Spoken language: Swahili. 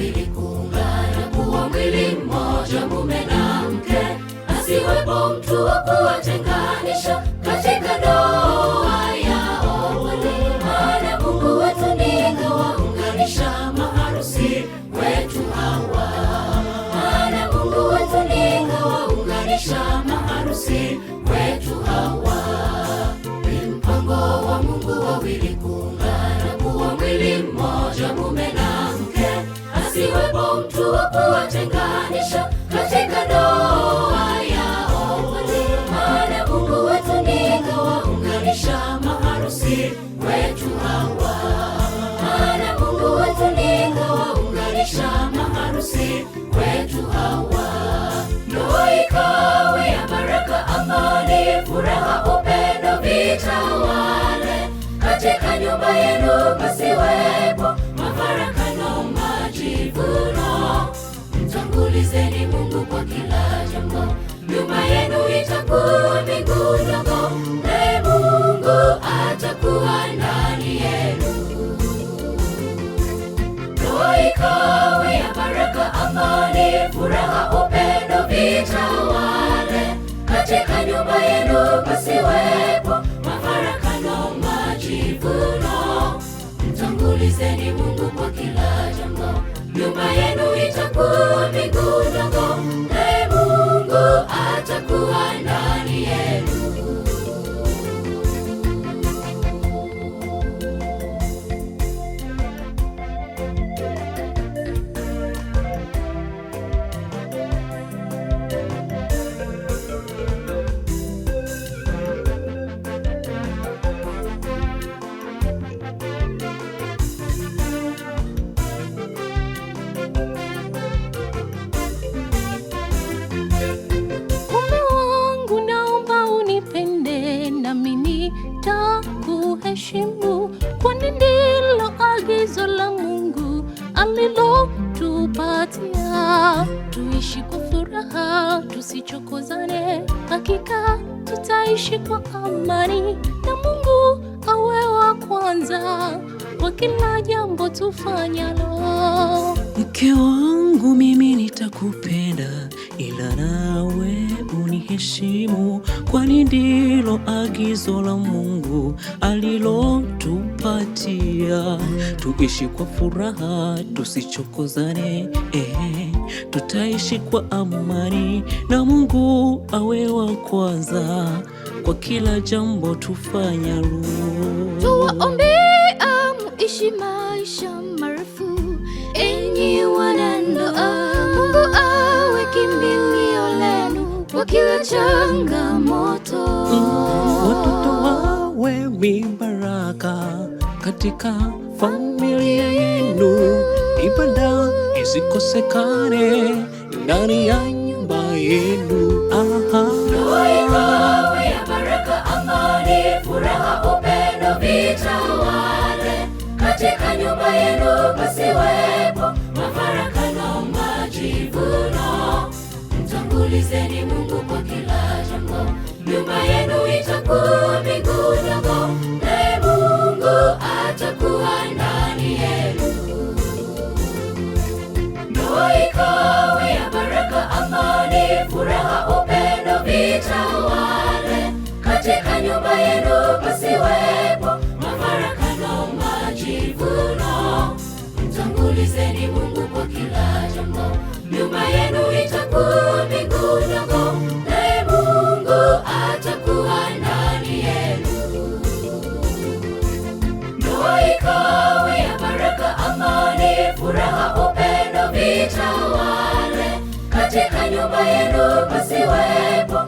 wawili kuungana kuwa mwili mmoja, mume na mke, asiwepo mtu wa kuwatenganisha katika ndoa yao. Maana Mungu wetu ndiye kawaunganisha maharusi wetu hawa. Maana Mungu wetu ndiye kawaunganisha maharusi wetu hawa. Ni mpango wa Mungu wawili kuungana kuwa mwili mmoja, mume na mke, asiwepo mtu wa kuwatenganisha katika ndoa yao. Maana Mungu wetu ndiye kawaunganisha maharusi wetu hawa. Maana Mungu wetu ndiye kawaunganisha maharusi wetu hawa. Ndoa ikawe ya baraka, amani, furaha, upendo vitawale. Katika nyumba yenu pasiwepo mafarakano, majivuno. Mtangulizeni Mungu kwa kila jambo, nyumba yenu itakuwa mbingu ndogo, naye Mungu atakuwa ndani yenu. Ndoa ikawe ya baraka, amani, furaha, upendo vitawale. Katika nyumba yenu pasiwepo mafarakano, majivuno. Mtangulizeni Mungu kwa kila jambo, nyumba yenu itakuwa mbingu ndogo, naye Mungu atakuwa ndani yenu. Kuheshimu, kwani ndilo agizo la Mungu alilotupatia. Tuishi kwa furaha, tusichokozane, hakika tutaishi kwa amani, na Mungu awe wa kwanza kwa kila jambo tufanyalo. Mke wangu, mimi nitakupenda, ila nawe uniheshimu, kwani ndilo agizo la Mungu alilotupatia. Tuishi kwa furaha, tusichokozane, tutaishi kwa amani, na Mungu awe wa kwanza kwa kila jambo tufanyalo. Tuwaombea muishi maisha marefu, enyi wanandoa. Mungu awe kimbilio lenu kwa kila changamoto. Watoto wawe mibaraka katika familia yenu, ibada isikosekane ndani ya nyumba yenu. Ndoa ikawe ya baraka, amani, furaha, upendo vitawale. Katika nyumba yenu pasiwepo mafarakano, majivuno. Mtangulizeni Mungu kwa kila jambo, nyumba yenu itakuwa mbingu ndogo, naye Mungu atakuwa ndani yenu. Ndoa ikawe ya baraka, amani, furaha, upendo vitawale. Katika nyumba yenu pasiwepo mafarakano, majivuno. Mtangulizeni Mungu kwa kila jambo, nyumba yenu itakuwa mbingu ndogo, naye Mungu atakuwa ndani yenu. Ndoa ikawe ya baraka, amani, furaha, upendo vitawale. Katika nyumba yenu pasiwepo